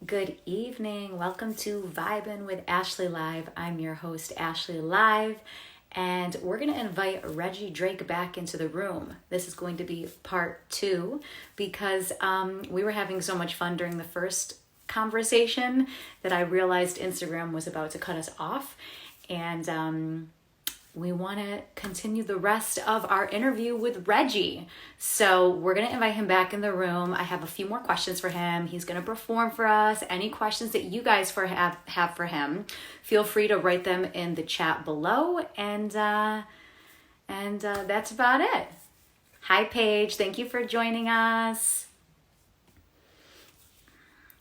Good evening. Welcome to Vibin with Ashley Live. I'm your host, Ashley Live, and we're going to invite Regi Drake back into the room. This is going to be part 2 because we were having so much fun during the first conversation that I realized Instagram was about to cut us off, and we want to continue the rest of our interview with Regi. So we're going to invite him back in the room. I have a few more questions for him. He's going to perform for us. Any questions that you guys have for him, feel free to write them in the chat below. And that's about it. Hi, Paige. Thank you for joining us.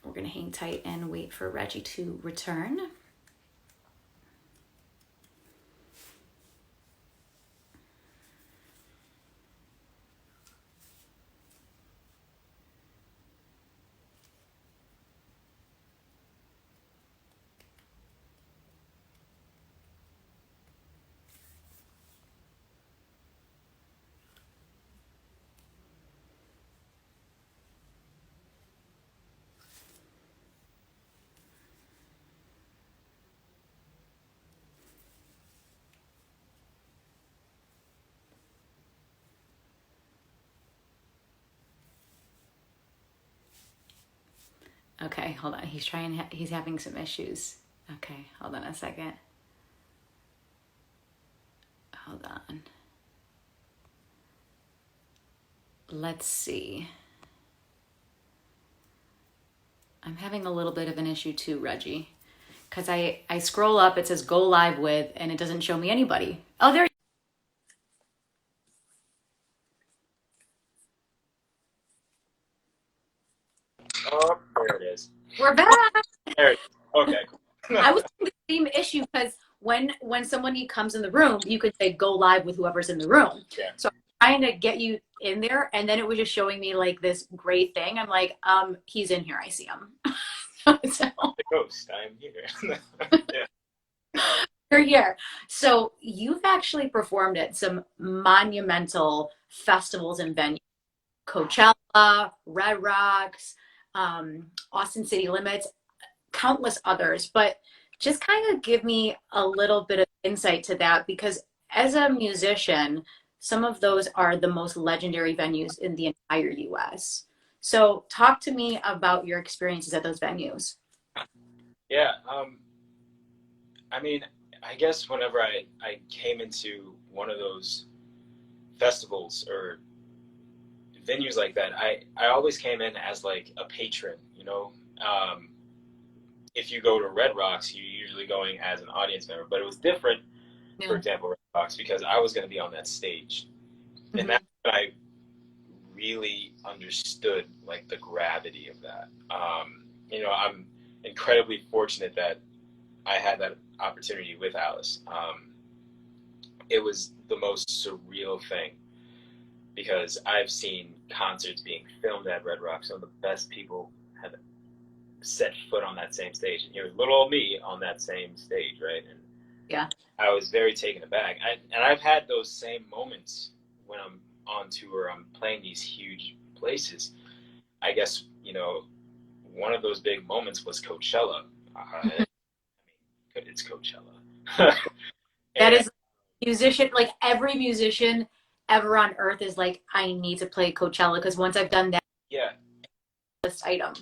We're going to hang tight and wait for Regi to return. Okay, hold on. He's having some issues. Okay, hold on a second. Hold on. Let's see. I'm having a little bit of an issue too, Regi. Because I scroll up, it says go live with, and it doesn't show me anybody. Oh, there. Oh, there it is. We're back. There it is. Okay, cool. I was having the same issue because when somebody comes in the room, you could say go live with whoever's in the room. Yeah. So I'm trying to get you in there, and then it was just showing me like this great thing. I'm like, he's in here. I see him. So, The ghost, I am here. Yeah. you're here. So you've actually performed at some monumental festivals and venues. Coachella, Red Rocks, Austin City Limits, countless others. But just kind of give me a little bit of insight to that because as a musician, some of those are the most legendary venues in the entire US. So talk to me about your experiences at those venues. Yeah. I mean, I guess whenever I came into one of those festivals or venues like that, I always came in as like a patron, you know. If you go to Red Rocks, you're usually going as an audience member, but it was different, for example, Red Rocks, because I was going to be on that stage. And that's when I really understood like the gravity of that. You know, I'm incredibly fortunate that I had that opportunity with Alice. It was the most surreal thing because I've seen concerts being filmed at Red Rock. Some of the best people have set foot on that same stage. And here's little old me on that same stage, right? And Yeah. I was very taken aback. And I've had those same moments when I'm on tour, I'm playing these huge places. I guess, you know, one of those big moments was Coachella. I mean, it's Coachella. That is musician, like every musician ever on earth is like, I need to play Coachella because once I've done that Yeah. list item.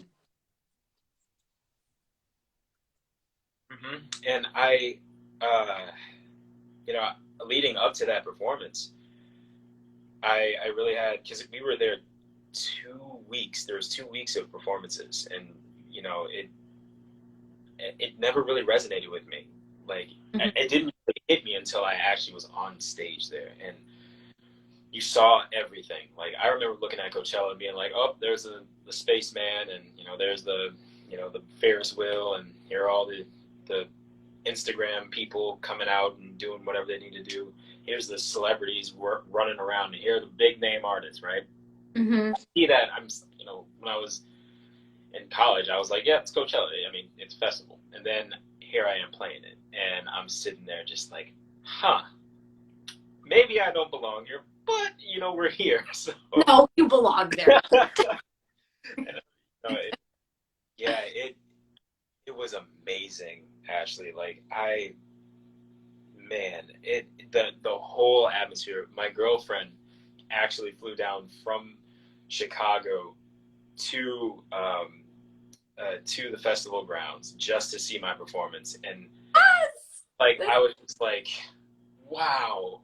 And you know, leading up to that performance, I really had, because we were there 2 weeks. There was 2 weeks of performances, and you know, it never really resonated with me. Like it didn't really hit me until I actually was on stage there, and you saw everything. Like I remember looking at Coachella and being like, oh, there's the spaceman, and you know, there's the Ferris wheel, and here are all the Instagram people coming out and doing whatever they need to do. Here's the celebrities running around, and here are the big name artists, right? I see that. You know, when I was in college, I was like, yeah, it's Coachella. I mean, it's a festival. And then here I am playing it, and I'm sitting there just like, maybe I don't belong here, but you know, we're here. So No, you belong there. and, yeah, was amazing, Ashley. Like the whole atmosphere. My girlfriend actually flew down from Chicago to the festival grounds just to see my performance, and like I was just like, wow,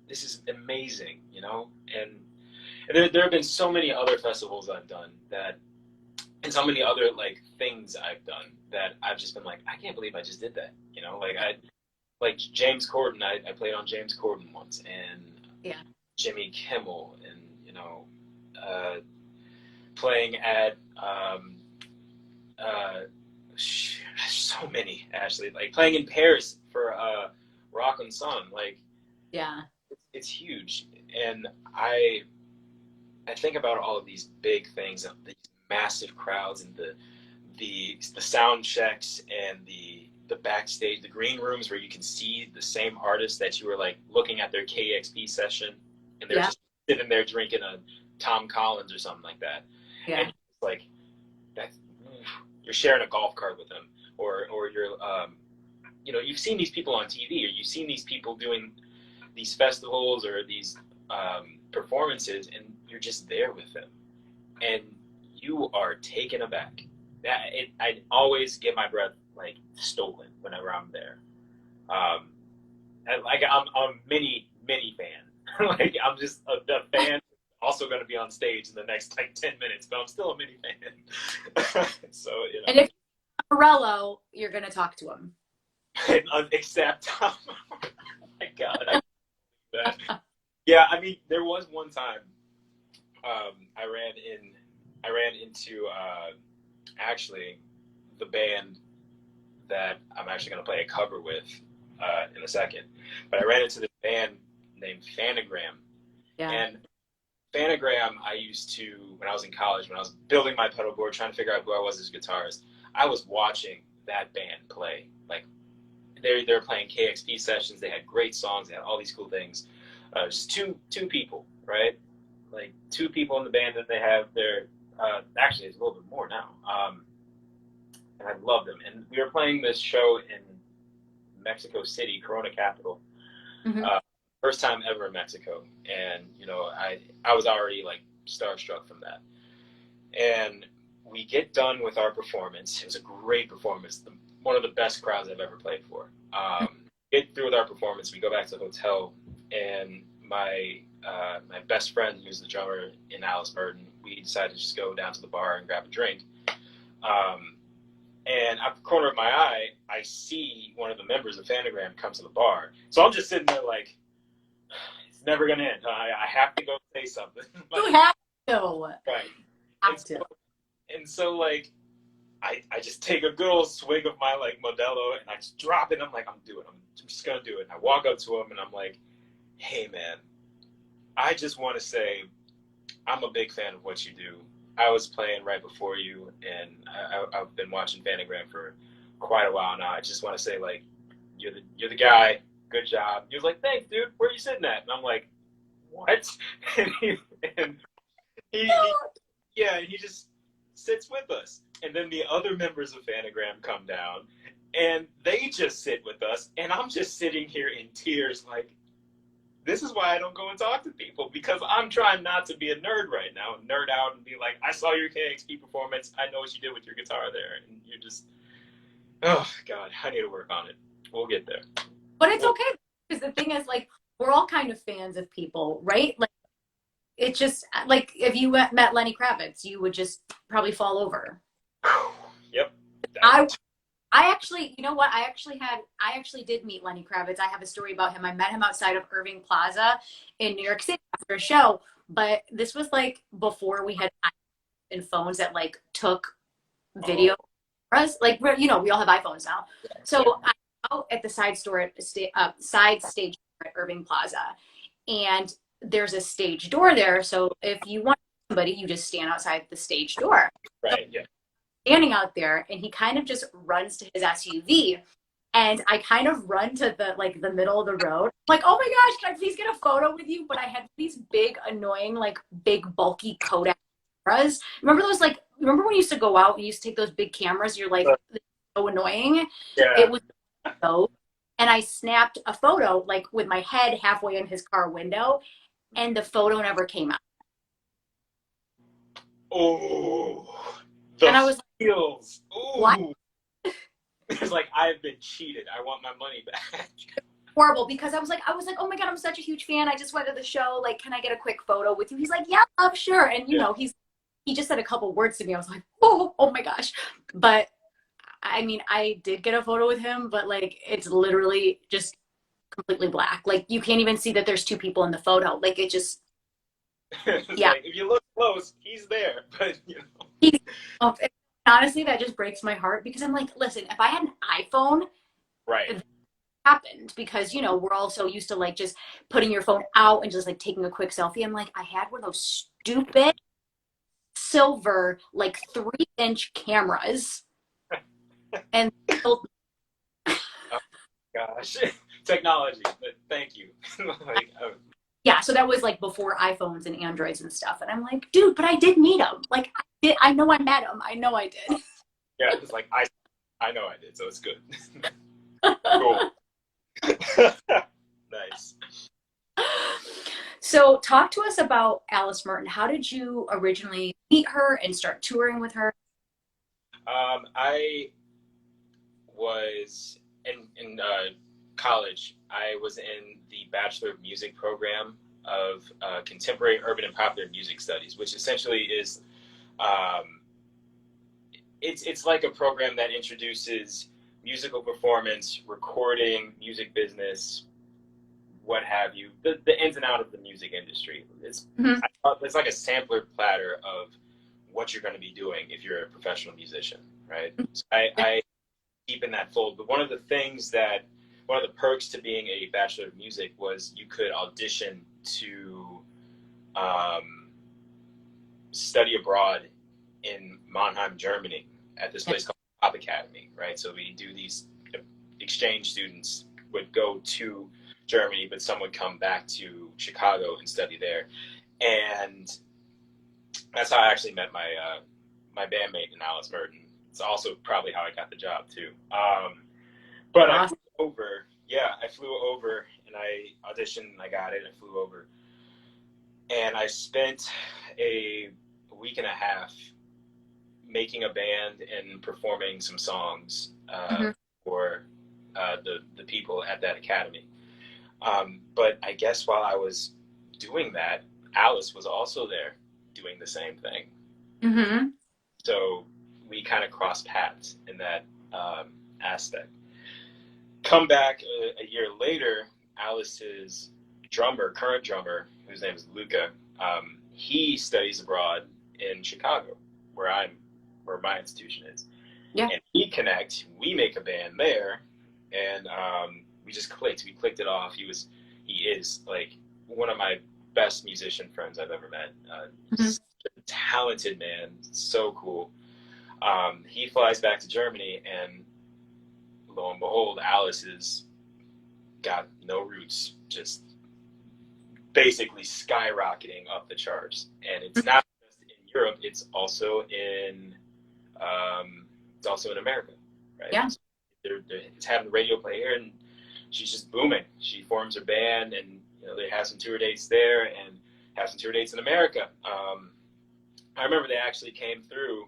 this is amazing, you know. And there have been so many other festivals I've done that, and so many other like things I've done that I've just been like, I can't believe I just did that, you know. Like James Corden, I played on James Corden once, and Jimmy Kimmel, and you know, playing at so many, Ashley, like playing in Paris for Rock and Sun, like it's huge. And I think about all of these big things, these massive crowds, and the sound checks, and the backstage, the green rooms where you can see the same artist that you were like looking at their KXP session, and they're just sitting there drinking a Tom Collins or something like that. Yeah. And it's like you're sharing a golf cart with them, or you're you know, you've seen these people on TV, or you've seen these people doing these festivals or these performances, and you're just there with them, and you are taken aback. I always get my breath like stolen whenever I'm there. And, like I'm a mini fan. Like I'm just a fan. Also going to be on stage in the next like 10 minutes, but I'm still a mini fan. So, you know. And if Morello, you're going to talk to him. Except, oh my God. Yeah, I mean, there was one time I ran into actually the band that I'm actually going to play a cover with in a second. But I ran into this band named Fanagram. Yeah. And Fanagram, I used to, when I was in college, when I was building my pedal board, trying to figure out who I was as a guitarist, I was watching that band play. Like, they were playing KXP sessions. They had great songs. They had all these cool things. Just two people, right? Like, two people in the band that they have there. Actually, it's a little bit more now. And I love them. And we were playing this show in Mexico City, Corona capital. Mm-hmm. First time ever in Mexico. And, you know, I was already, like, starstruck from that. And we get done with our performance. It was a great performance. One of the best crowds I've ever played for. Get through with our performance. We go back to the hotel. And my best friend, who's the drummer in Alice Burton, we decided to just go down to the bar and grab a drink. And out the corner of my eye, I see one of the members of Fanagram come to the bar. So I'm just sitting there like, it's never going to end. I have to go say something. You have to. Right. And so like, I just take a good old swig of my like Modelo, and I just drop it. I'm like, I'm just going to do it. And I walk up to him, and I'm like, hey, man, I just want to say I'm a big fan of what you do. I was playing right before you, and I've been watching Fanagram for quite a while now. I just want to say, like, you're the guy. Good job. He was like, thanks, dude. Where are you sitting at? And I'm like, what? and he just sits with us. And then the other members of Fanagram come down, and they just sit with us. And I'm just sitting here in tears, like, this is why I don't go and talk to people, because I'm trying not to be a nerd right now and nerd out and be like, I saw your KXP performance. I know what you did with your guitar there. And you're just, oh, God, I need to work on it. We'll get there. But it's okay, because the thing is, like, we're all kind of fans of people, right? Like, it's just, like, if you met Lenny Kravitz, you would just probably fall over. Yep. I actually, you know what? I actually did meet Lenny Kravitz. I have a story about him. I met him outside of Irving Plaza in New York City after a show. But this was like before we had iPhones and phones that like took video for us. Like, you know, we all have iPhones now. So I'm out at the side stage at Irving Plaza, and there's a stage door there. So if you want somebody, you just stand outside the stage door. Right. Yeah. Standing out there, and he kind of just runs to his SUV, and I kind of run to the middle of the road. I'm like, oh my gosh, can I please get a photo with you? But I had these big, annoying, like big bulky Kodak cameras. Remember those like remember when you used to go out and you used to take those big cameras? You're like, this is so annoying. Yeah. It was so, and I snapped a photo like with my head halfway in his car window, and the photo never came out. Oh, And I the was like, feels. what? Ooh. It's like, I've been cheated. I want my money back. Horrible, because I was like, oh my God, I'm such a huge fan. I just went to the show. Like, can I get a quick photo with you? He's like, yeah, love, sure. And you know, he just said a couple words to me. I was like, oh my gosh. But I mean, I did get a photo with him, but like, it's literally just completely black. Like, you can't even see that there's two people in the photo. Like, it just, It's yeah. like, if you look close, he's there. But, you know. He's, oh, honestly, that just breaks my heart because I'm like, listen, if I had an iPhone, Right. happened because you know we're all so used to like just putting your phone out and just like taking a quick selfie. I'm like, I had one of those stupid silver like 3-inch cameras and Oh, gosh. Technology, but thank you. Like, oh. yeah, so that was like before iPhones and Androids and stuff, and I'm like, dude, but I did meet him. Like, I know I met him. I know I did. Yeah, it's like, I know I did, so it's good. Cool. Nice. So talk to us about Alice Merton. How did you originally meet her and start touring with her? I was in college. I was in the Bachelor of Music program of Contemporary Urban and Popular Music Studies, which essentially is it's like a program that introduces musical performance, recording, music business, what have you, the ins and out of the music industry. It's like a sampler platter of what you're going to be doing if you're a professional musician, right? So I keep in that fold. But one of the perks to being a Bachelor of Music was you could audition to study abroad in Mannheim, Germany, at this place called Popakademie, right? So we do these exchange students would go to Germany, but some would come back to Chicago and study there. And that's how I actually met my my bandmate in Alice Merton. It's also probably how I got the job too. But I flew over. Yeah, I flew over and I auditioned and I got it. I flew over. And I spent a week and a half making a band and performing some songs for the people at that academy. But I guess while I was doing that, Alice was also there doing the same thing. Mm-hmm. So we kind of crossed paths in that aspect. Come back a year later, Alice's current drummer, whose name is Luca, he studies abroad in Chicago, where my institution is. Yeah. And we make a band there, and we just clicked. We clicked it off. He is like one of my best musician friends I've ever met. Such a talented man, so cool. He flies back to Germany, and lo and behold, Alice has got no roots, just basically skyrocketing up the charts. And it's not just in Europe; it's also in America, right? Yeah. So it's having the radio play here, and she's just booming. She forms her band, and they have some tour dates there, and have some tour dates in America. I remember they actually came through,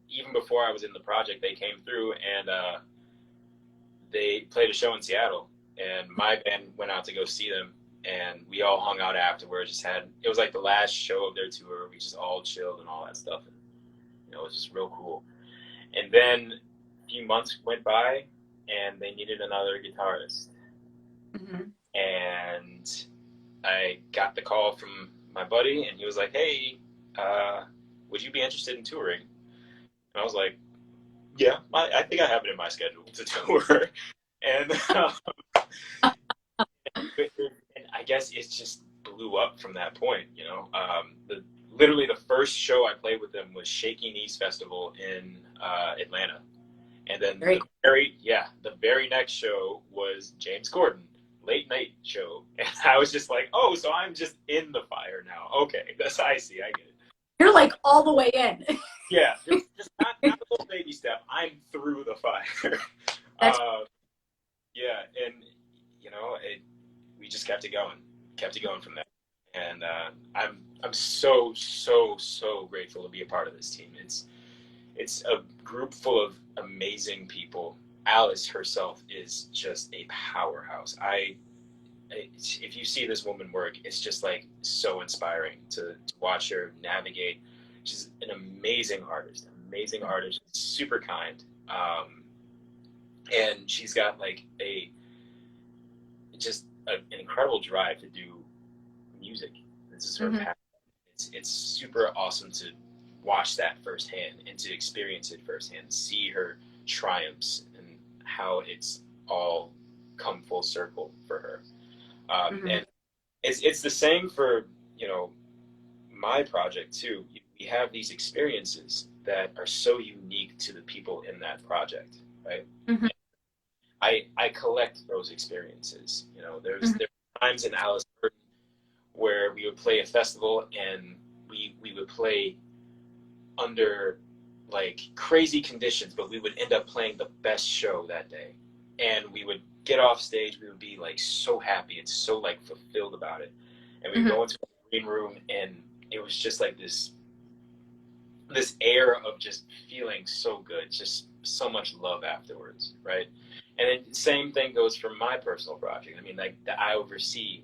even before I was in the project. They came through and they played a show in Seattle, and my band went out to go see them, and we all hung out afterwards. It was like the last show of their tour. We just all chilled and all that stuff. And, it was just real cool. And then a few months went by, and they needed another guitarist. Mm-hmm. And I got the call from my buddy, and he was like, "Hey, would you be interested in touring?" And I was like, "Yeah, I think I have it in my schedule to tour." And, and I guess it just blew up from that point. Literally the first show I played with them was Shaky Knees Festival in Atlanta. And then the very next show was James Corden, late night show. And I was just like, oh, so I'm just in the fire now. Okay, I see, I get it. You're like all the way in. Yeah, just not a little baby step. I'm through the fire. That's Yeah, and we just kept it going from there. And I'm so grateful to be a part of this team. It's a group full of amazing people. Alice herself is just a powerhouse. If you see this woman work, it's just like so inspiring to watch her navigate. She's an amazing artist, super kind, and she's got like an incredible drive to do music. This is her passion. It's super awesome to watch that firsthand and to experience it firsthand, see her triumphs and how it's all come full circle for her. And it's the same for my project too. We have these experiences that are so unique to the people in that project, right? I collect those experiences. There's times in Alice where we would play a festival and we would play under like crazy conditions, but we would end up playing the best show that day. And we would get off stage, we would be like so happy and so like fulfilled about it. And we would go into the green room and it was just like this air of just feeling so good, just so much love afterwards, right? And then same thing goes for my personal project. I mean, like I oversee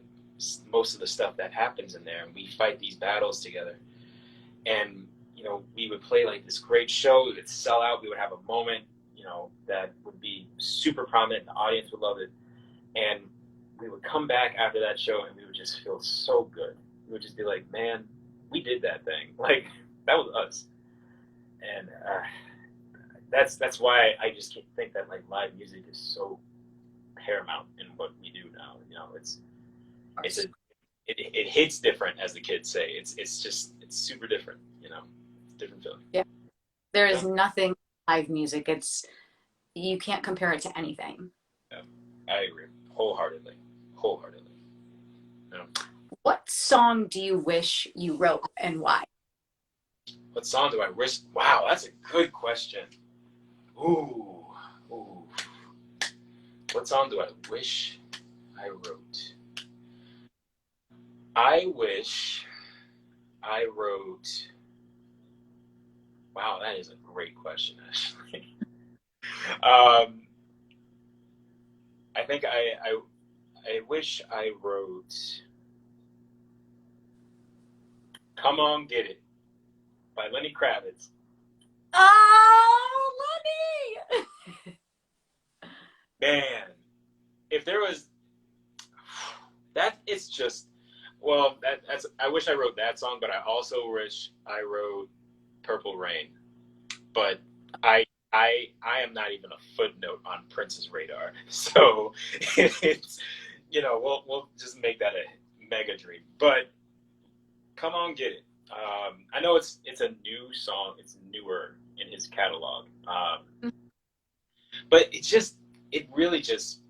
most of the stuff that happens in there, and we fight these battles together. And we would play like this great show, we would sell out, we would have a moment, that would be super prominent, the audience would love it. And we would come back after that show and we would just feel so good. We would just be like, man, we did that thing. Like, that was us. And that's why I just think that like live music is so paramount in what we do now. It hits different, as the kids say. It's super different. Different feeling. Yeah. There is nothing live music. You can't compare it to anything. Yeah, I agree wholeheartedly. Yeah. What song do you wish you wrote and why? What song do I wish? Wow, that's a good question. Ooh. What song do I wish I wrote? I wish I wrote. Wow, that is a great question, actually. I think I wish I wrote "Come On Get It" by Lenny Kravitz. Oh, Lenny! Man, if there was that, it's just that's. I wish I wrote that song, but I also wish I wrote "Purple Rain." But I am not even a footnote on Prince's radar, so it's we'll just make that a mega dream. But "Come On Get It." I know it's a new song. It's newer in his catalog, but it really just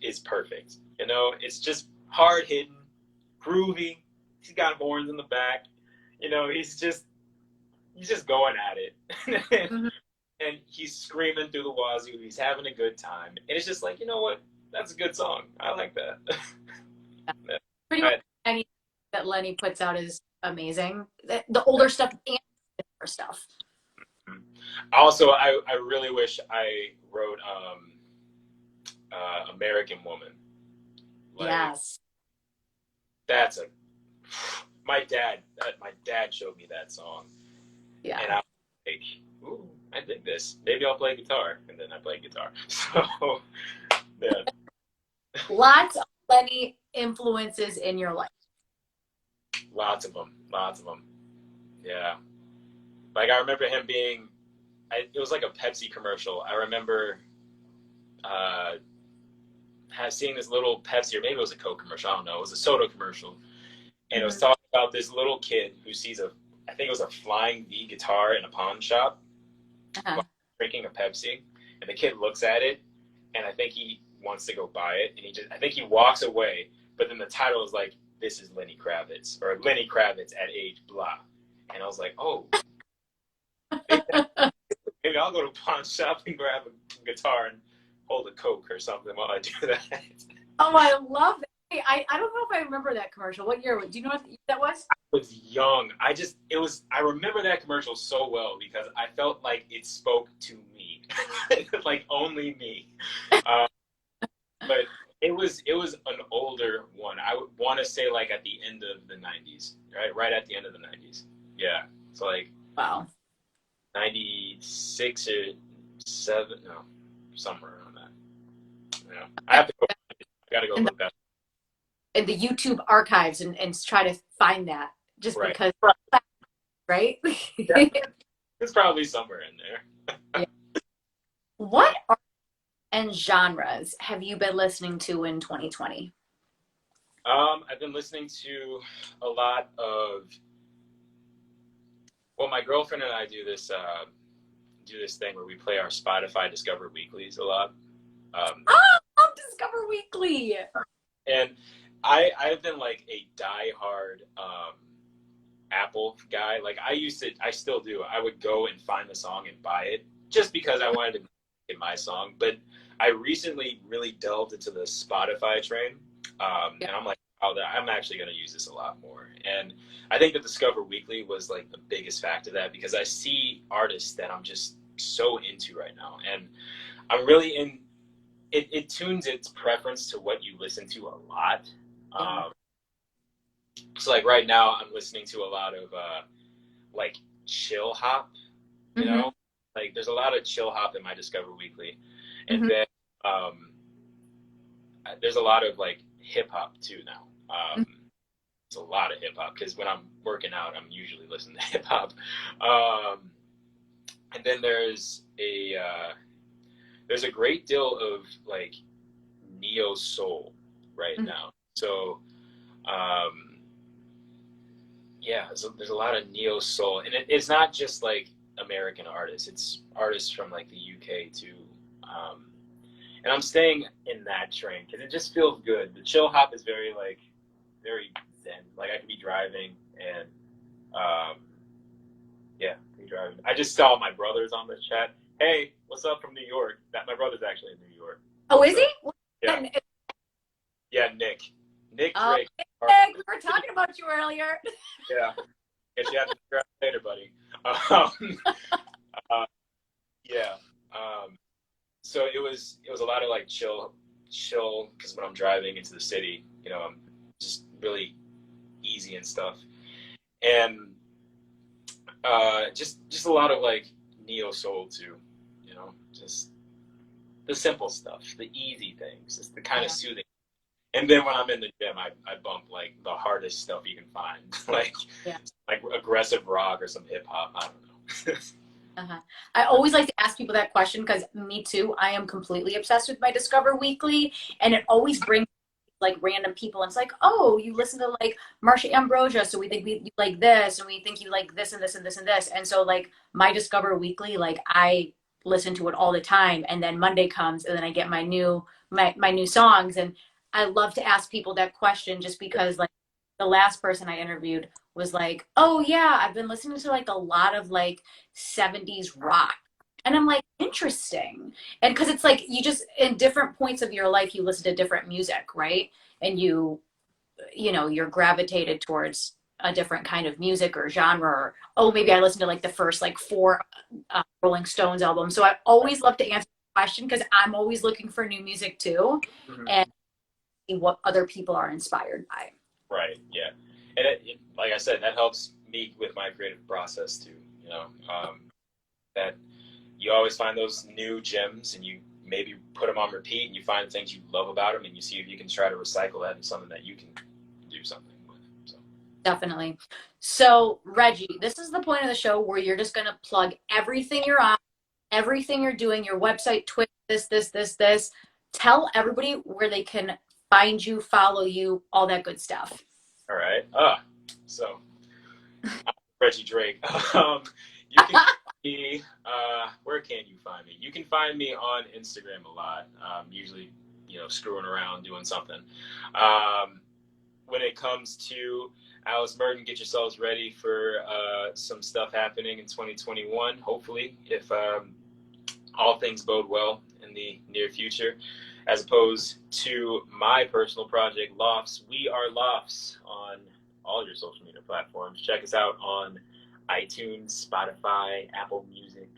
is perfect. It's just hard hitting, groovy. He's got horns in the back. He's just going at it. And he's screaming through the wazoo. He's having a good time. And it's just like, you know what? That's a good song. I like that. Yeah. Pretty much anything that Lenny puts out is amazing. The older stuff and the newer stuff. Also, I really wish I wrote American Woman. Yes. That's my dad showed me that song. Yeah. And I was like, ooh, I dig this. Maybe I'll play guitar. And then I play guitar. So, yeah. Lots of Lenny influences in your life. Lots of them. Yeah. Like, I remember him being, it was like a Pepsi commercial. I remember seeing this little Pepsi, or maybe it was a Coke commercial. I don't know. It was a soda commercial. And it was talking about this little kid who sees I think it was a Flying V guitar in a pawn shop, drinking a Pepsi. And the kid looks at it, and I think he wants to go buy it. And I think he walks away. But then the title is like, "This is Lenny Kravitz," or "Lenny Kravitz at age blah." And I was like, oh, Maybe I'll go to a pawn shop and grab a guitar and hold a Coke or something while I do that. Oh, I love that. Hey, I don't know if I remember that commercial. What year? Do you know what that was? I was young. I remember that commercial so well because I felt like it spoke to me, like only me. But it was an older one. I would want to say like at the end of the 90s, right? Right at the end of the 90s. Yeah. So like Wow. 96 or 7, no, somewhere around that. Yeah. I have to go. I got to go look that. In the YouTube archives and try to find that just Right. because, right? Yeah. It's probably somewhere in there. Yeah. What art and genres have you been listening to in 2020? I've been listening to a lot of. Well, my girlfriend and I do this thing where we play our Spotify Discover Weeklies a lot. I love Discover Weekly. And I've been like a diehard Apple guy. Like I still do. I would go and find the song and buy it just because I wanted to get my song. But I recently really delved into the Spotify train, and I'm like, oh, I'm actually going to use this a lot more. And I think that Discover Weekly was like the biggest factor of that because I see artists that I'm just so into right now, and I'm really in. It tunes its preference to what you listen to a lot. So like right now I'm listening to a lot of like chill hop, you know, like there's a lot of chill hop in my Discover Weekly, and then there's a lot of like hip hop too now. It's a lot of hip hop because when I'm working out, I'm usually listening to hip hop. And then there's a great deal of like neo soul right now. So yeah, there's a lot of neo soul, and it's not just like American artists; it's artists from like the UK too. And I'm staying in that train because it just feels good. The chill hop is very zen. Like I could be driving and yeah, be driving. I just saw my brother's on the chat. Hey, what's up from New York? My brother's actually in New York. Oh, is he? Yeah. Yeah, Nick. Nick Drake. Nick, we were talking about you earlier. Yeah. Guess you have to figure out later, buddy. Yeah. So it was a lot of like chill, because when I'm driving into the city, you know, I'm just really easy and stuff. And just a lot of like neo soul too, you know, just the simple stuff, the easy things, just the kind of soothing. And then when I'm in the gym, I bump like the hardest stuff you can find, like aggressive rock or some hip hop. I don't know. I always like to ask people that question because me too. I am completely obsessed with my Discover Weekly, and it always brings like random people. And it's like, oh, you listen to like Marsha Ambrosia, so we think you like this, and we think you like this and this and this and this. And so like my Discover Weekly, like I listen to it all the time, and then Monday comes, and then I get my new songs, and I love to ask people that question just because like the last person I interviewed was like, oh yeah, I've been listening to like a lot of like 70s rock. And I'm like, interesting. And because it's like you just in different points of your life you listen to different music, right? And you know, you're gravitated towards a different kind of music or genre, or oh, maybe I listened to like the first like 4 Rolling Stones albums. So I always love to answer the question because I'm always looking for new music too, and see what other people are inspired by. Right. Yeah. And it, like I said, that helps me with my creative process too. You know, that you always find those new gems, and you maybe put them on repeat, and you find things you love about them, and you see if you can try to recycle that into something that you can do something with. So. Definitely. So, Regi, this is the point of the show where you're just going to plug everything you're on, everything you're doing, your website, Twitter, this. Tell everybody where they can find you, follow you, all that good stuff. All right. So Regi Drake. You can find me, where can you find me? You can find me on Instagram a lot. Usually, you know, screwing around, doing something. When it comes to Alice Merton, get yourselves ready for some stuff happening in 2021, hopefully, if all things bode well in the near future. As opposed to my personal project, Lofts. We are Lofts on all your social media platforms. Check us out on iTunes, Spotify, Apple Music,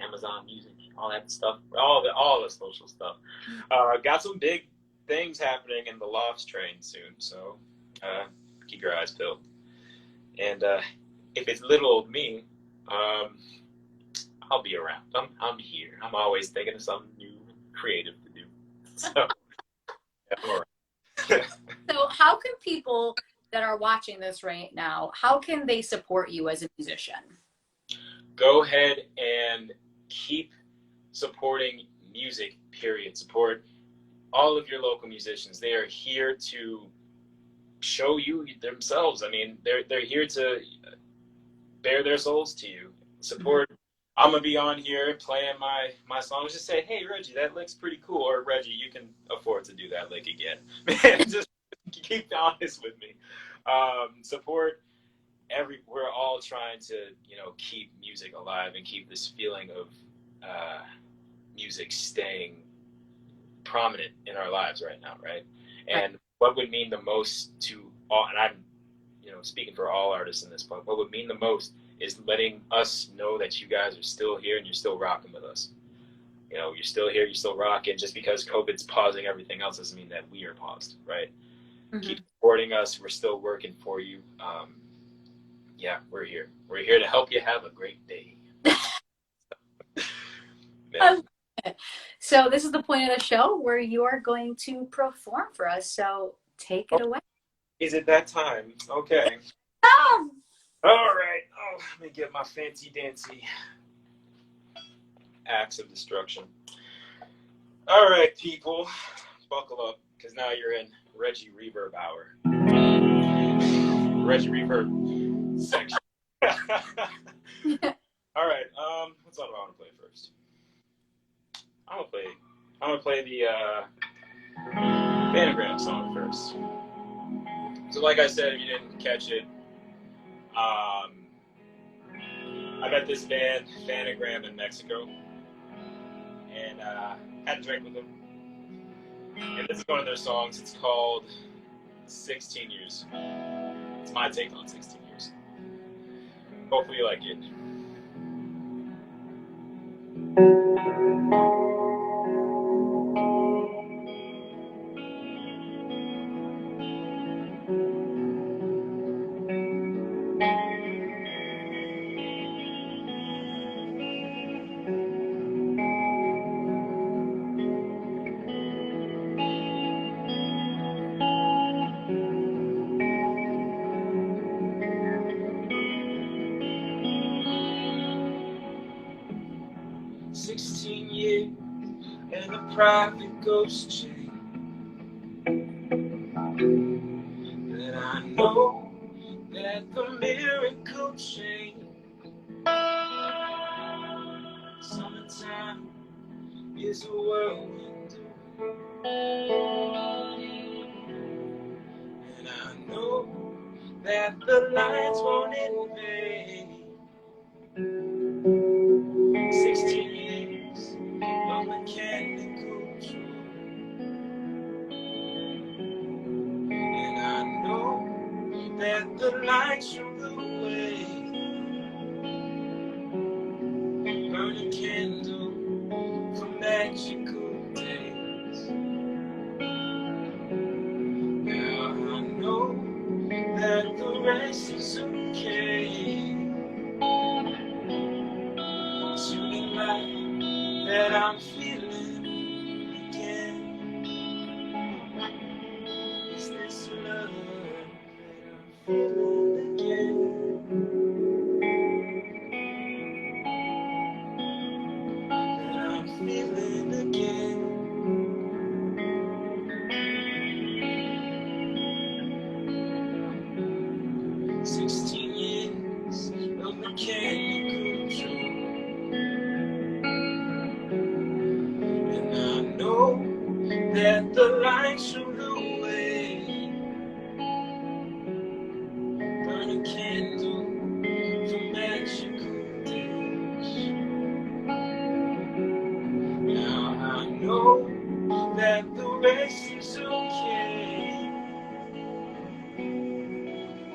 Amazon Music, all that stuff, all the social stuff. Got some big things happening in the Lofts train soon, so keep your eyes peeled. And if it's little old me, I'll be around. I'm here. I'm always thinking of something new, creative to do. So, yeah, I'm around. So how can people that are watching this right now, how can they support you as a musician? Go ahead and keep supporting music, period. Support all of your local musicians. They are here to show you themselves. I mean, they're here to bare their souls to you. Support. I'm gonna be on here playing my songs. Just say, hey Reggie, that lick's pretty cool, or Reggie, you can afford to do that lick again. Man, just keep honest with me. Support we're all trying to, keep music alive and keep this feeling of music staying prominent in our lives right now, right? And what would mean the most to all, and I'm, speaking for all artists in this point, what would mean the most is letting us know that you guys are still here and you're still rocking with us. You're still here, you're still rocking. Just because COVID's pausing everything else doesn't mean that we are paused, right? Mm-hmm. Keep supporting us. We're still working for you. Yeah, we're here. We're here to help you have a great day. So this is the point of the show where you are going to perform for us. So take it away. Is it that time? Okay. All right. Oh, let me get my fancy dancy axe of destruction. All right, people, buckle up, because now you're in Regi Reverb hour. Regi Reverb section. All right. What song do I want to play first? I'm gonna play the Fanagram song first. So, like I said, if you didn't catch it, I met this band, Fanagram, in Mexico, and had a drink with them. And this is one of their songs. It's called 16 Years. It's my take on 16 years. Hopefully you like it. And a private ghost chain that I know that the miracle chain. Summertime is a whirlwind, and I know that the lights won't invade. 16 years of mechanical joy, and I know that the lights show the way. Burn a candle for magical days. Now I know that the rest is okay. Shooting light that I'm feeling again. Is this love that I'm feeling again? That I'm feeling again. Of mechanical joy, and I know that the lights show the way. Always seems okay.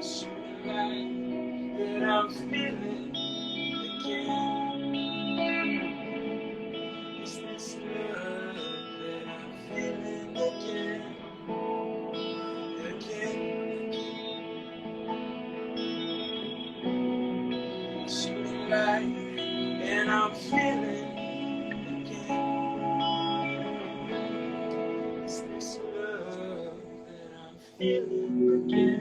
So like that I'm feeling again. Is this love that I'm feeling again? So like, and I'm feeling again. Is this love that I'm feeling again?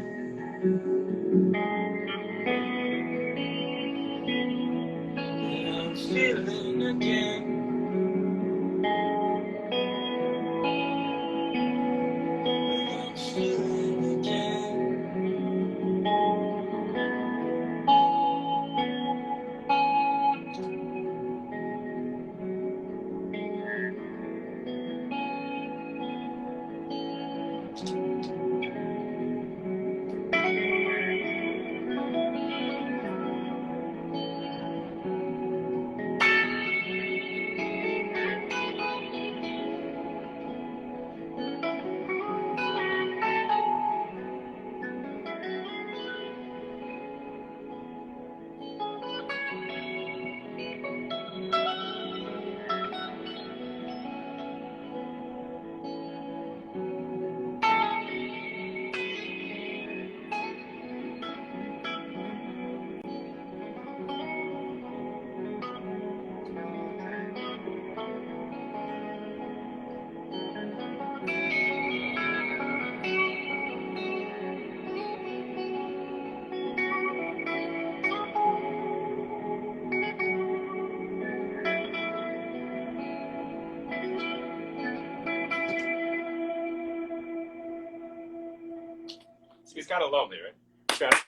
That I'm feeling again. That I'm feeling again. It's kind of lovely, right? It's kind of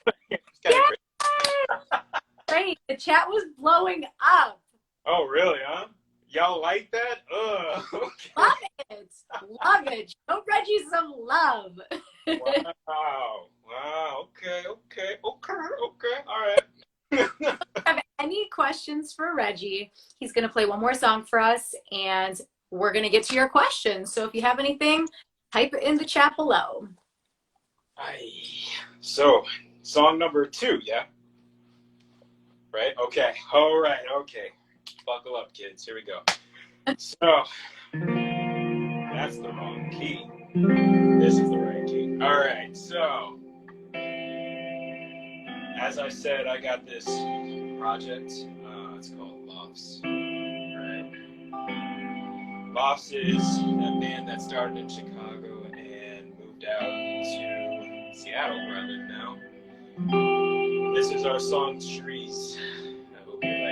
Great. The chat was blowing up. Oh, really, huh? Y'all like that? Okay. Love it. Love it. Show Reggie some love. Wow. Wow. Okay. All right. Have any questions for Reggie? He's going to play one more song for us, and we're going to get to your questions. So if you have anything, type it in the chat below. So, song number 2, yeah? Right? Okay. All right. Okay. Buckle up, kids. Here we go. So, that's the wrong key. This is the right key. All right. So, as I said, I got this project. It's called Lofts. Right? Lofts is a band that started in Chicago and moved out to Seattle, where I live now. This is our song Trees. I hope you like it.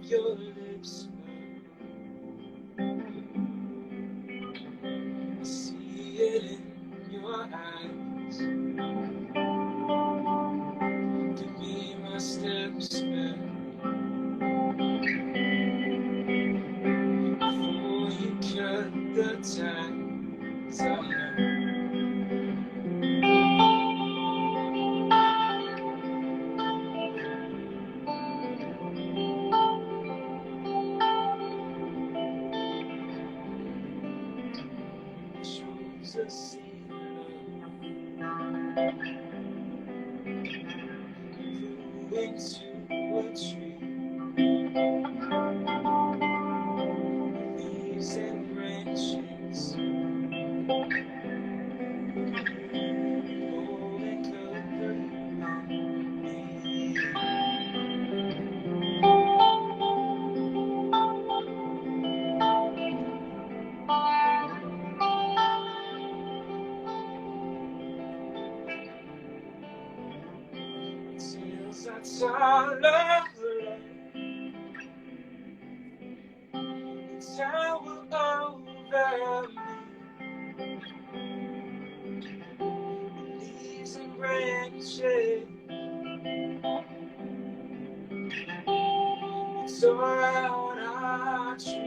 Your lips, I see it in your eyes. Give me my steps back before you cut the ties. I know. Choose a seat grew into a tree. Leaves and branches, golden covered on me. Tears are tolerant, the tower over me. pour out our tree.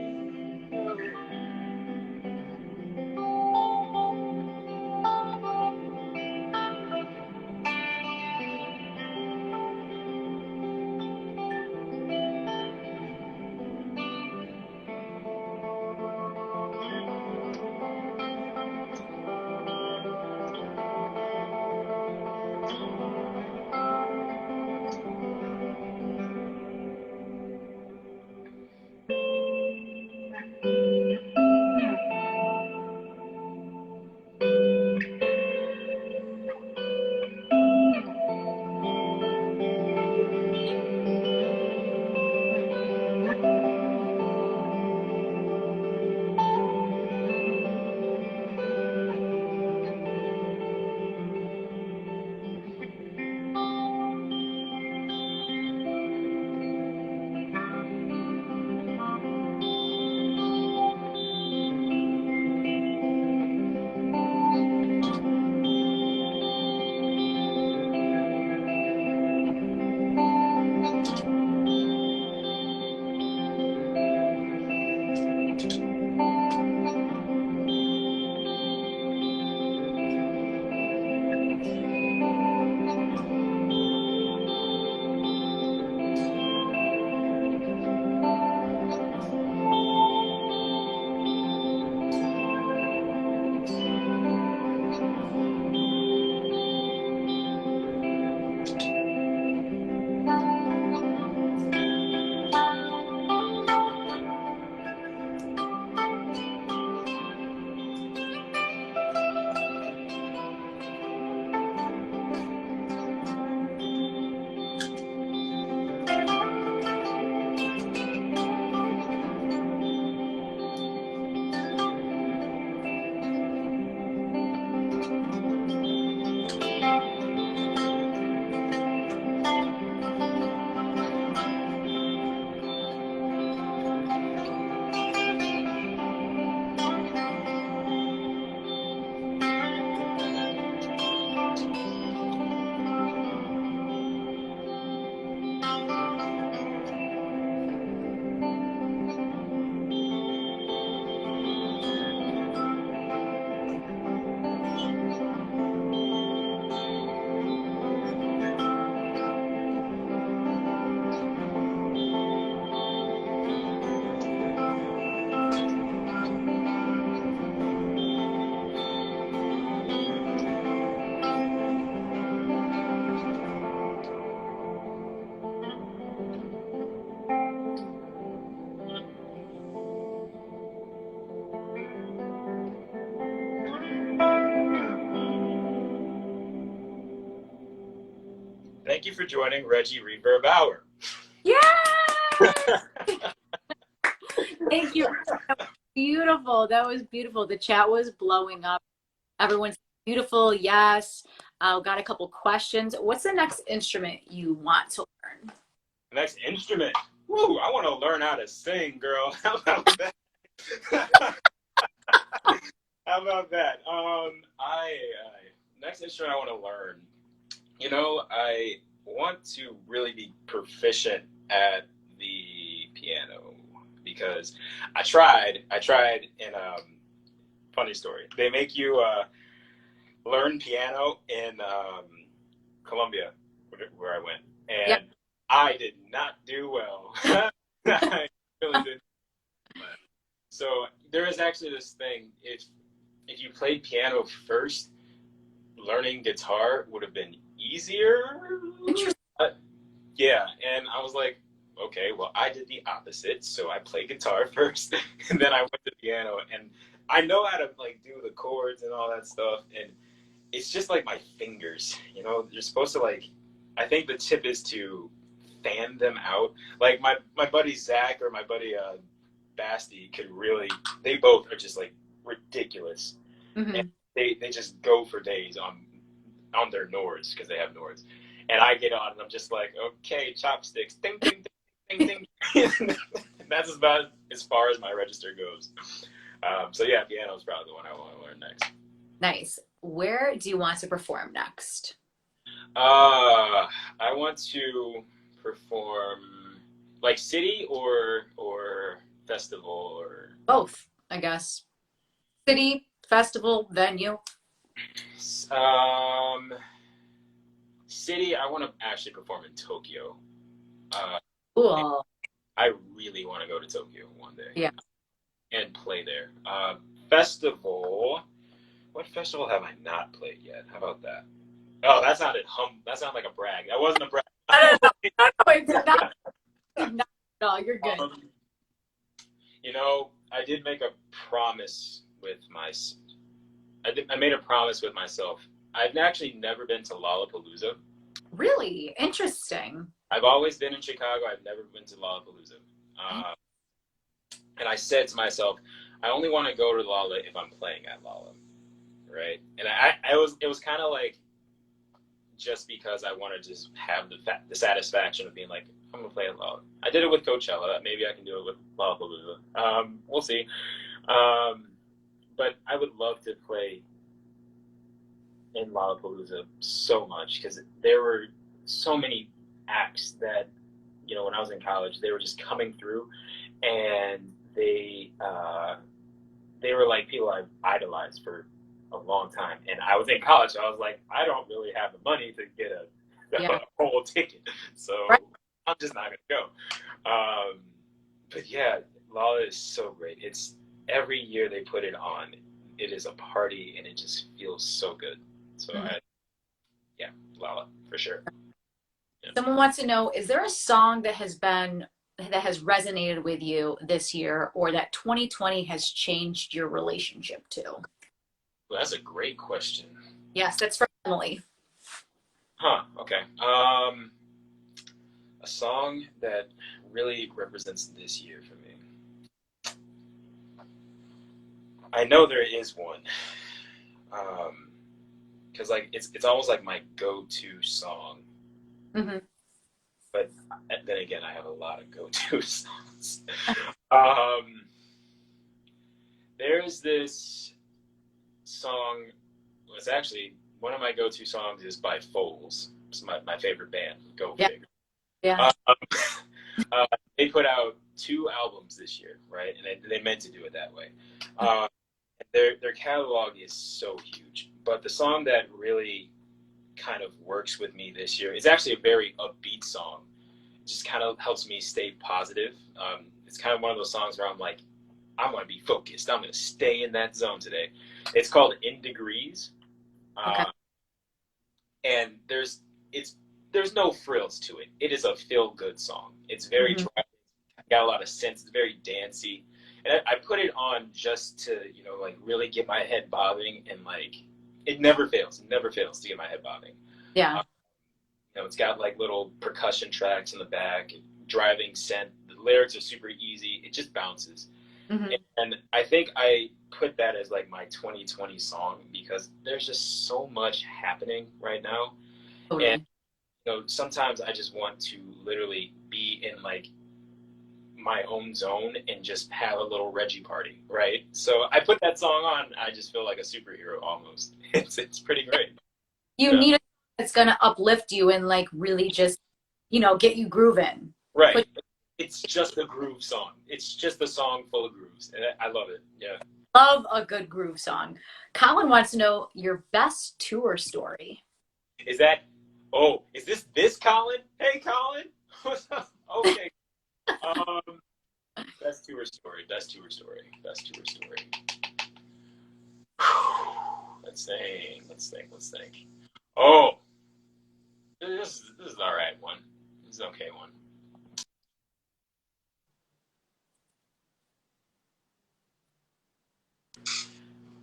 Thank you for joining Regi Reverb Hour. Yeah. Thank you. That was beautiful. That was beautiful. The chat was blowing up. Everyone's beautiful. Yes. Got a couple questions. What's the next instrument you want to learn? The next instrument? Woo, I want to learn how to sing, girl. How about that? How about that? Next instrument I want to learn. You know, I want to really be proficient at the piano because I tried in funny story. They make you learn piano in Colombia, where I went, and yep. I did not do well. I really didn't. So there is actually this thing: if you played piano first, learning guitar would have been easier. Yeah, and I was like, okay, well, I did the opposite. So I played guitar first, and then I went to piano, and I know how to like do the chords and all that stuff, and it's just like my fingers, you know. You're supposed to like, I think the tip is to fan them out. Like my buddy Zach or my buddy Basti could really, they both are just like ridiculous. Mm-hmm. And they just go for days on their Nords because they have Nords. And I get on and I'm just like, okay, chopsticks, ding, ding, ding, ding, ding. That's about as far as my register goes. So yeah, piano is probably the one I want to learn next. Nice. Where do you want to perform next? I want to perform Like city or festival or Both, I guess. City, festival, venue. um city. I want to actually perform in Tokyo. Uh, Cool. I really want to go to Tokyo one day. Yeah. And play there. Festival. What festival have I not played yet? How about that? Oh, that sounded that sounded like a brag. That wasn't a brag. No, it's not. No, you're good. You know, I did make a promise with I made a promise with myself. I've actually never been to Lollapalooza. Really interesting. I've always been in Chicago. I've never been to Lollapalooza. And I said to myself, I only want to go to Lolla if I'm playing at Lolla, right? And it was kind of like just because I wanted to just have the satisfaction of being like, I'm gonna play at Lolla. I did it with Coachella. Maybe I can do it with Lollapalooza. We'll see. But I would love to play in Lollapalooza so much because there were so many acts that, you know, when I was in college, they were just coming through, and they were like people I've idolized for a long time. And I was in college, so I was like, I don't really have the money to get a whole ticket, so right. I'm just not gonna go. But yeah, Lolla is so great. It's every year they put it on. It is a party, and it just feels so good. So Lolla for sure. Yeah. Someone wants to know, is there a song that has resonated with you this year, or that 2020 has changed your relationship to? Well, that's a great question. Yes, that's for Emily. Huh, okay. A song that really represents this year for me. I know there is one. Because like it's almost like my go-to song. Mm-hmm. But then again, I have a lot of go-to songs. There's this song. It's actually one of my go-to songs is by Foles. It's my favorite band. Go figure. Yeah. They put out 2 albums this year, right? And they meant to do it that way. Their catalog is so huge. But the song that really kind of works with me this year, it's actually a very upbeat song. It just kind of helps me stay positive. It's kind of one of those songs where I'm like, I'm going to be focused. I'm going to stay in that zone today. It's called In Degrees. Okay. And there's no frills to it. It is a feel-good song. It's very dry. Got a lot of sense. It's very dancey. And I put it on just to, you know, like really get my head bobbing, and like it never fails. It never fails to get my head bobbing. Yeah. You know, it's got like little percussion tracks in the back, driving synth. The lyrics are super easy. It just bounces. Mm-hmm. And I think I put that as like my 2020 song because there's just so much happening right now. Totally. And you know, sometimes I just want to literally be in like my own zone and just have a little Regi party, right? So I put that song on. I just feel like a superhero almost. It's pretty great. You need a song that's gonna uplift you and like really just, you know, get you grooving. Right. It's just a groove song. It's just a song full of grooves, and I love it. Yeah. Love a good groove song. Colin wants to know your best tour story. Is this Colin? Hey, Colin. What's up? Okay. Best tour story. Let's think. Oh, this is an all right one. This is an okay one.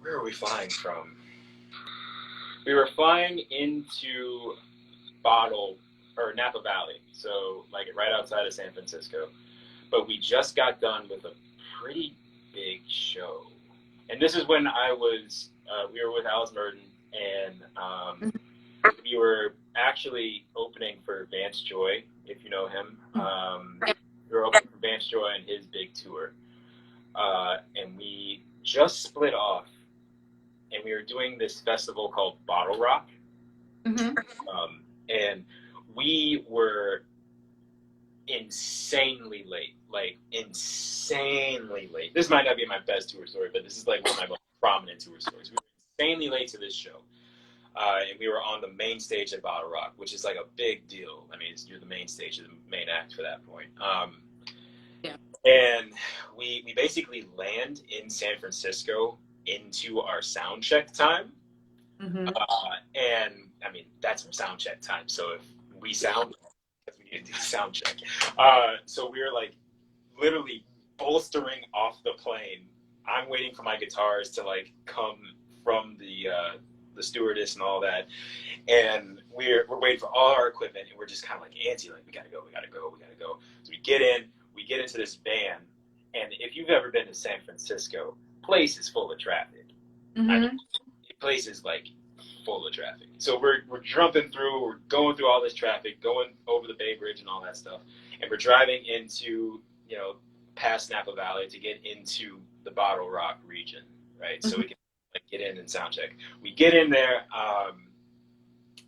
Where are we flying from? We were flying into Napa Valley, so like right outside of San Francisco. But we just got done with a pretty big show. And this is when we were with Alice Merton, and we were actually opening for Vance Joy, if you know him. We were opening for Vance Joy and his big tour. And we just split off, and we were doing this festival called Bottle Rock. Mm-hmm. And we were insanely late, like insanely late. This might not be my best tour story, but this is like one of my most prominent tour stories. We were insanely late to this show. And we were on the main stage at Bottle Rock, which is like a big deal. I mean, you're the main stage, the main act for that point. Yeah. And we basically land in San Francisco into our sound check time. Mm-hmm. And I mean, that's our sound check time. So if we sound, because we need to do sound check. So we were like literally bolstering off the plane. I'm waiting for my guitars to like come from the stewardess and all that, and we're waiting for all our equipment, and we're just kind of like antsy, like we gotta go. So we get into this van, and if you've ever been to San Francisco, place is full of traffic. Mm-hmm. I mean, the place is like full of traffic. So we're jumping through, we're going through all this traffic, going over the Bay Bridge and all that stuff, and we're driving into, you know, past Napa Valley to get into the Bottle Rock region, right? Mm-hmm. So we can like get in and sound check. We get in there,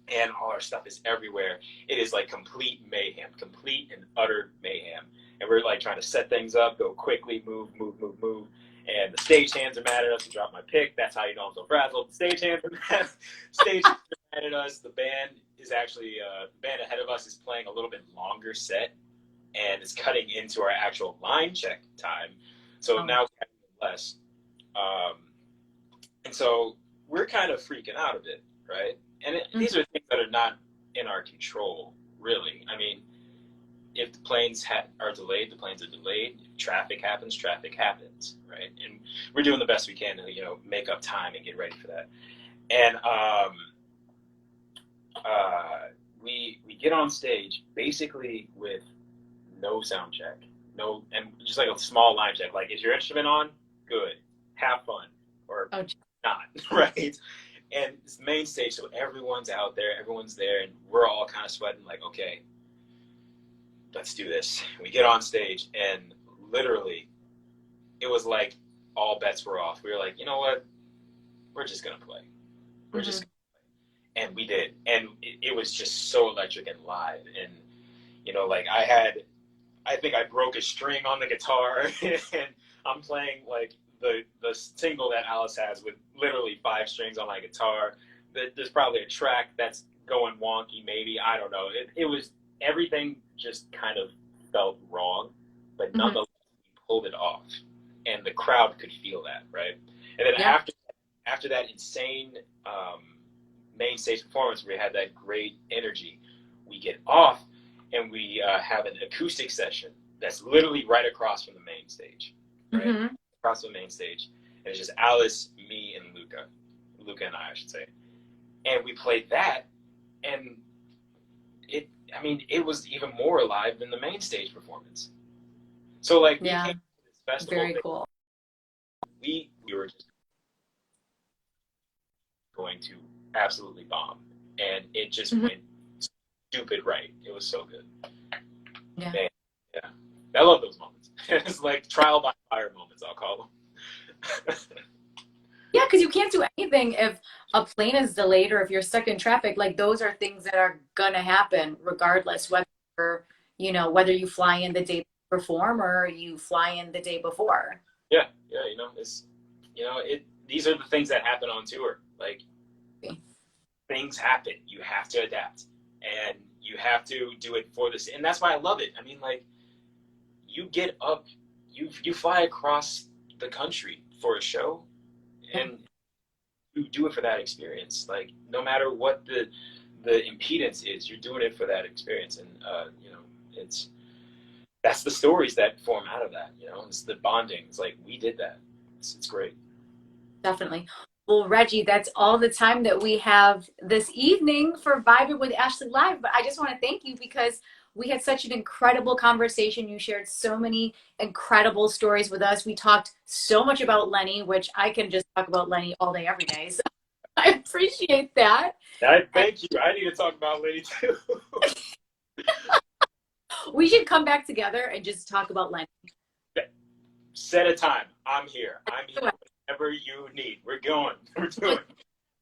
and all our stuff is everywhere. It is like complete mayhem, complete and utter mayhem. And we're like trying to set things up, go quickly, move. And the stagehands are mad at us to drop my pick. That's how you know I'm so frazzled. The stagehands are mad at us. The band is actually, the band ahead of us is playing a little bit longer set, and it's cutting into our actual line check time. So now we're having less. And so we're kind of freaking out a bit, right? And these are things that are not in our control, really. I mean, if the planes are delayed, the planes are delayed. If traffic happens, right? And we're doing the best we can to, you know, make up time and get ready for that. And we get on stage basically with no sound check, and just like a small line check. Like, is your instrument on? Good. Have fun. Or not, right? And it's main stage, so everyone's out there, everyone's there, and we're all kind of sweating, like, okay, let's do this. We get on stage, and literally, it was like all bets were off. We were like, you know what? We're just gonna play. We're just gonna play. And we did. And it was just so electric and live. And, you know, like I think I broke a string on the guitar, and I'm playing like the single that Alice has with literally 5 strings on my guitar. There's probably a track that's going wonky, maybe. I don't know. It was, everything just kind of felt wrong, but nonetheless, we pulled it off. And the crowd could feel that, right? And then after that insane main stage performance, where we had that great energy, we get off and we have an acoustic session that's literally right across from the main stage, right? Mm-hmm. Across the main stage. And it's just Alice, me, and Luca and I should say. And we played that, and it was even more alive than the main stage performance. So like, we came to this festival. Very cool. We were just going to absolutely bomb, and it just went stupid right. It was so good. Yeah. Man, yeah. I love those moments. It's like trial by fire moments, I'll call them. Yeah, because you can't do anything if a plane is delayed or if you're stuck in traffic. Like, those are things that are gonna happen regardless, whether you fly in the day to perform or you fly in the day before. Yeah, these are the things that happen on tour. Like, things happen. You have to adapt, and you have to do it for this. And that's why I love it. I mean, like, you get up, you fly across the country for a show, and you do it for that experience. Like, no matter what the impedance is, you're doing it for that experience. And that's the stories that form out of that. It's the bonding. It's like, we did that. It's great. Definitely. Well, Regi, that's all the time that we have this evening for Vibin with Ashley Live. But I just want to thank you because we had such an incredible conversation. You shared so many incredible stories with us. We talked so much about Lenny, which I can just talk about Lenny all day, every day. So I appreciate that. Thank you. I need to talk about Lenny too. We should come back together and just talk about Lenny. Set a time. I'm here. Whatever you need. We're going. We're doing.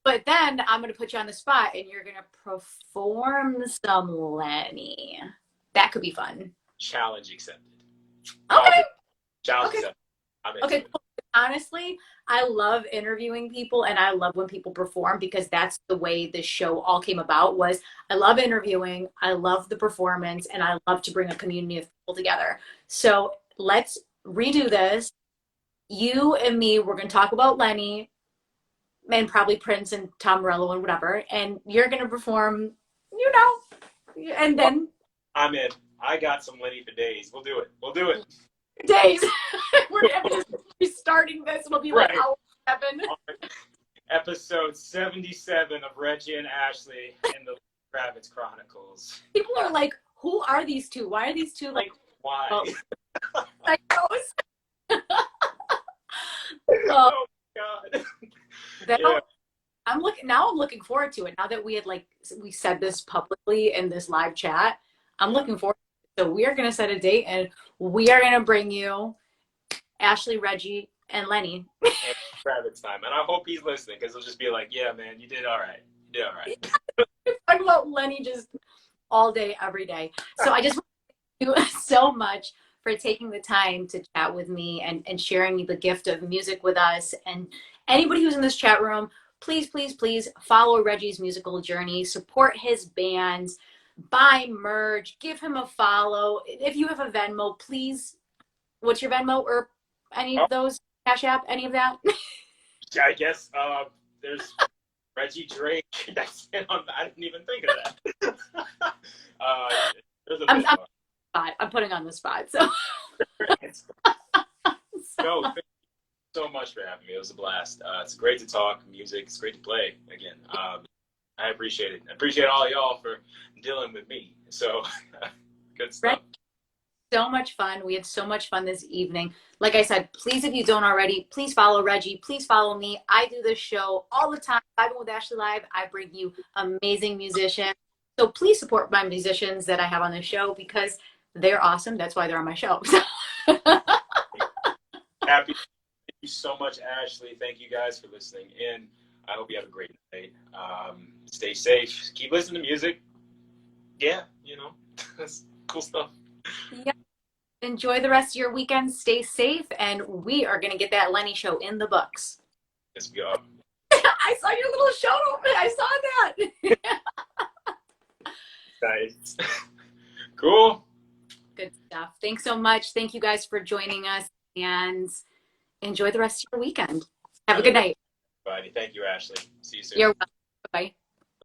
But then I'm going to put you on the spot and you're going to perform some Lenny. That could be fun. Challenge accepted. Okay. Challenge Okay. accepted. I'm into Okay. it. Honestly, I love interviewing people and I love when people perform because that's the way this show all came about was I love interviewing, I love the performance, and I love to bring a community of people together. So let's redo this. You and me, we're going to talk about Lenny and probably Prince and Tom Morello and whatever, and you're going to perform, you know, and then I'm in. I got some Lenny for days. We'll do it. We'll do it. days. We're starting this. It'll be like Right. hour 7. Episode 77 of Regi and Ashley in the Kravitz Chronicles. People are like, who are these two? Why are these two like Why? psychos? Oh God. Yeah. I'm looking forward to it. Now that we said this publicly in this live chat, I'm looking forward to it. So we are gonna set a date and we are gonna bring you Ashley, Regi, and Lenny. And Kravitz time. And I hope he's listening because he'll just be like, yeah, man, you did all right. You did all right. Talk about Lenny just all day, every day. So I just want to thank you so much for taking the time to chat with me and sharing the gift of music with us. And anybody who's in this chat room, please, please, please follow Regi's musical journey, support his bands, buy merch, give him a follow. If you have a Venmo, please, what's your Venmo or any of those, Cash App, any of that? I guess there's Regi Drake. I didn't even think of that. There's a I'm putting on the spot. So. No, thank you so much for having me. It was a blast. It's great to talk music. It's great to play again. I appreciate it. I appreciate all y'all for dealing with me. So good stuff. Right. So much fun. We had so much fun this evening. Like I said, please, if you don't already, please follow Regi. Please follow me. I do this show all the time. Vibin with Ashley Live. I bring you amazing musicians. So please support my musicians that I have on this show because they're awesome. That's why they're on my show. Happy. Thank you so much, Ashley. Thank you guys for listening in. I hope you have a great night. Stay safe. Keep listening to music. Yeah, that's cool stuff. Yeah. Enjoy the rest of your weekend. Stay safe. And we are going to get that Lenny show in the books. Yes, we are. I saw your little show open. I saw that. Nice. Cool. Good stuff. Thanks so much. Thank you guys for joining us and enjoy the rest of your weekend. Have a good night. Thank you, Ashley. See you soon. You're welcome. Bye.